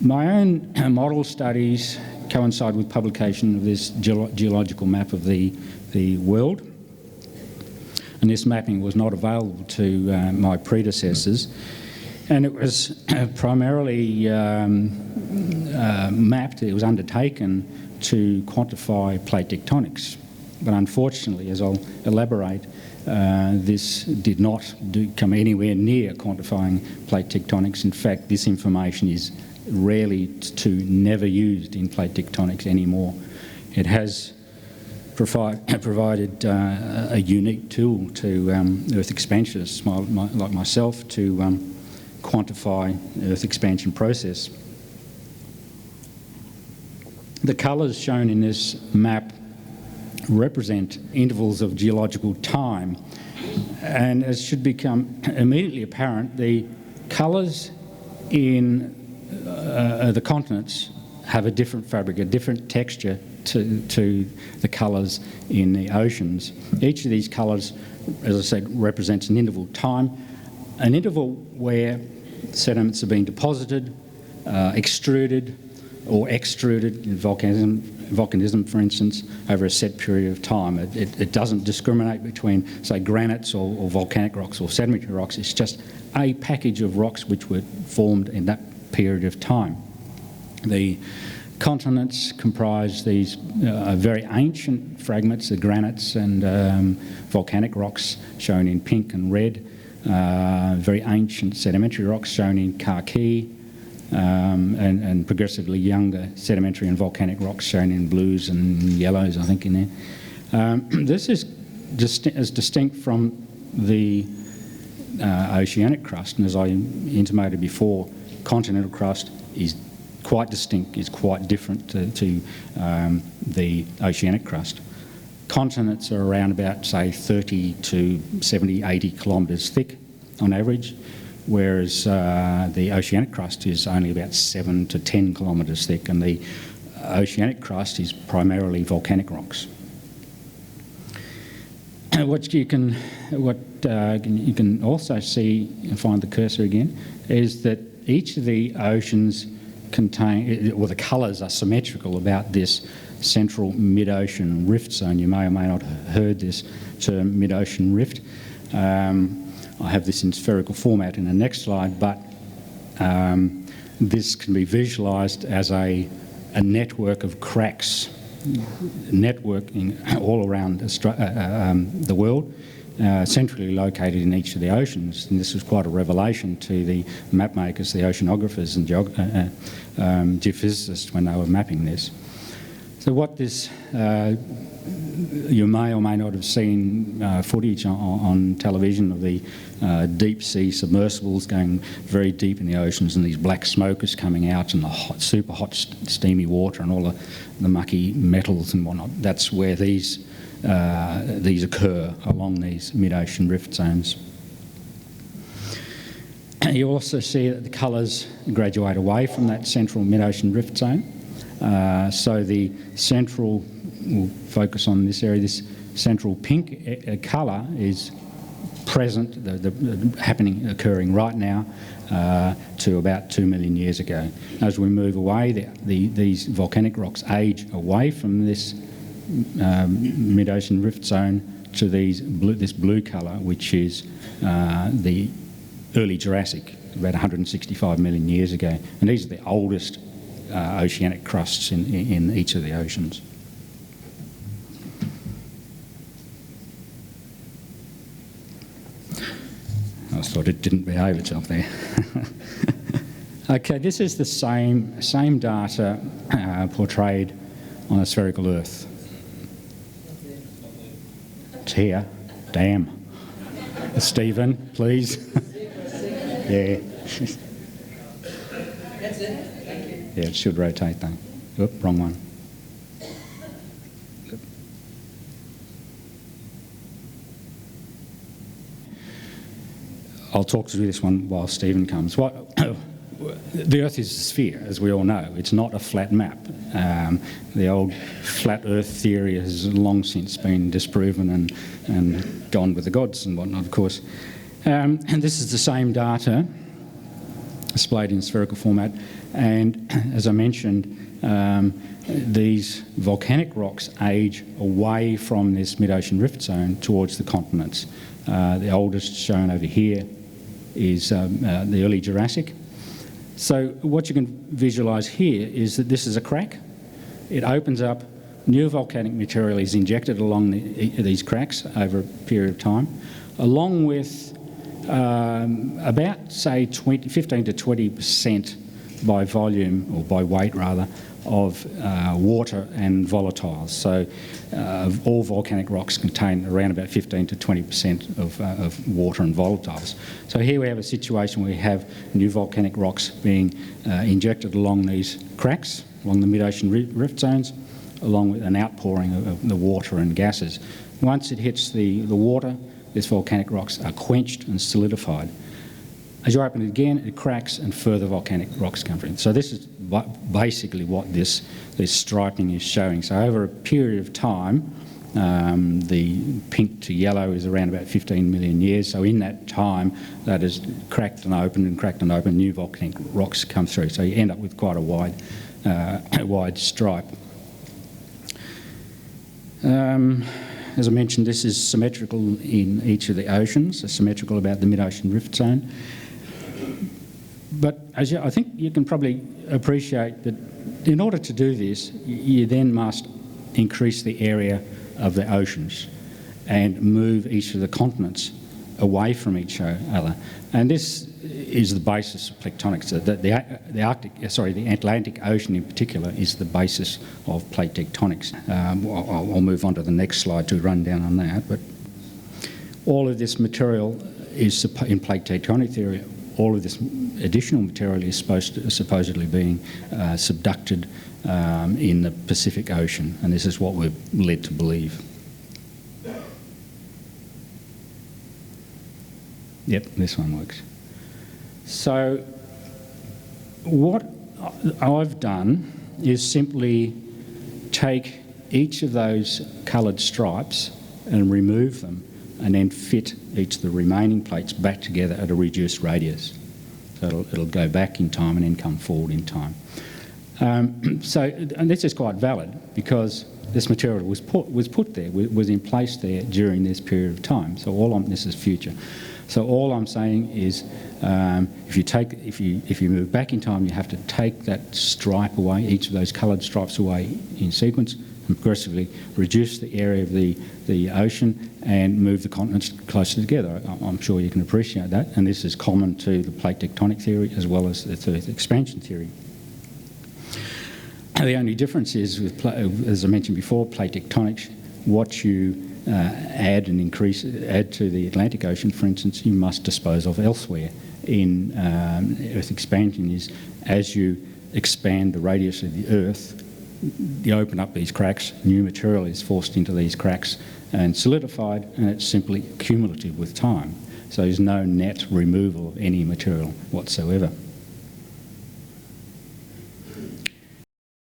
My own model studies coincide with publication of this geological map of the world, and this mapping was not available to my predecessors, and it was primarily mapped, it was undertaken to quantify plate tectonics. But unfortunately, as I'll elaborate, this did not come anywhere near quantifying plate tectonics. In fact, this information is rarely to never used in plate tectonics anymore. It has provided a unique tool to Earth expansionists like myself to quantify Earth expansion process. The colours shown in this map represent intervals of geological time, and as should become immediately apparent, the colours in the continents have a different fabric, a different texture to the colours in the oceans. Each of these colours, as I said, represents an interval time, an interval where sediments have been deposited, extruded or extruded in volcanism, for instance, over a set period of time. It doesn't discriminate between, say, granites or volcanic rocks or sedimentary rocks. It's just a package of rocks which were formed in that period of time. The continents comprise these very ancient fragments, the granites and volcanic rocks shown in pink and red, very ancient sedimentary rocks shown in khaki, and progressively younger sedimentary and volcanic rocks shown in blues and yellows, I think, in there. This is as distinct from the oceanic crust, and as I intimated before, continental crust is quite distinct, is quite different to the oceanic crust. Continents are around about, say, 30 to 70, 80 kilometres thick on average, whereas the oceanic crust is only about 7 to 10 kilometres thick, and the oceanic crust is primarily volcanic rocks. What you can also see, and find the cursor again, is that each of the oceans contain, or the colours are symmetrical about this central mid-ocean rift zone. You may or may not have heard this term, mid-ocean rift. I have this in spherical format in the next slide, but this can be visualised as a network of cracks, networking all around the world, centrally located in each of the oceans. And this was quite a revelation to the map makers, the oceanographers and geophysicists when they were mapping this. So what this, you may or may not have seen footage on television of the deep sea submersibles going very deep in the oceans, and these black smokers coming out, and the super hot steamy water and all the mucky metals and whatnot. That's where these occur along these mid-ocean rift zones. You also see that the colours graduate away from that central mid-ocean rift zone. So the central, we'll focus on this area, this central pink colour is present, occurring right now to about 2 million years ago. As we move away, these volcanic rocks age away from this mid-ocean rift zone to this blue colour, which is the early Jurassic, about 165 million years ago. And these are the oldest oceanic crusts in each of the oceans. I thought it didn't behave itself there. Okay, this is the same data portrayed on a spherical Earth. It's here. Damn. Stephen, please. Yeah. That's it? Thank you. Yeah, it should rotate though. Oop, wrong one. I'll talk through this one while Stephen comes. The Earth is a sphere, as we all know. It's not a flat map. The old flat Earth theory has long since been disproven and gone with the gods and whatnot, of course. And this is the same data displayed in spherical format. And as I mentioned, these volcanic rocks age away from this mid-ocean rift zone towards the continents. The oldest shown over here is the early Jurassic. So what you can visualise here is that this is a crack. It opens up, new volcanic material is injected along these cracks over a period of time, along with about, say, 15 to 20% by volume, or by weight rather, of water and volatiles. So all volcanic rocks contain around about 15 to 20% of water and volatiles. So here we have a situation where we have new volcanic rocks being injected along these cracks, along the mid-ocean rift zones, along with an outpouring of the water and gases. Once it hits the water, these volcanic rocks are quenched and solidified. As you open it again, it cracks and further volcanic rocks come in. So this is basically what this striping is showing. So over a period of time, the pink to yellow is around about 15 million years. So in that time, that is cracked and opened, new volcanic rocks come through. So you end up with quite a wide stripe. As I mentioned, this is symmetrical in each of the oceans, so symmetrical about the mid-ocean rift zone. But as I think you can probably appreciate that in order to do this, you then must increase the area of the oceans and move each of the continents away from each other. And this is the basis of tectonics. The Atlantic Ocean in particular is the basis of plate tectonics. I'll move on to the next slide to run down on that. But all of this material is in plate tectonic theory. All of this additional material is supposedly being subducted in the Pacific Ocean, and this is what we're led to believe. Yep, this one works. So what I've done is simply take each of those coloured stripes and remove them, and then fit each of the remaining plates back together at a reduced radius. So it'll go back in time and then come forward in time. And this is quite valid because this material was put there, was in place there during this period of time. So this is future. So all I'm saying is, if you move back in time, you have to take that stripe away, each of those coloured stripes away in sequence, and progressively reduce the area of the ocean and move the continents closer together. I'm sure you can appreciate that, and this is common to the plate tectonic theory as well as the Earth expansion theory. The only difference is, as I mentioned before, plate tectonics, what you add to the Atlantic Ocean, for instance, you must dispose of elsewhere. In Earth expansion is, as you expand the radius of the Earth, you open up these cracks, new material is forced into these cracks and solidified, and it's simply cumulative with time. So there's no net removal of any material whatsoever.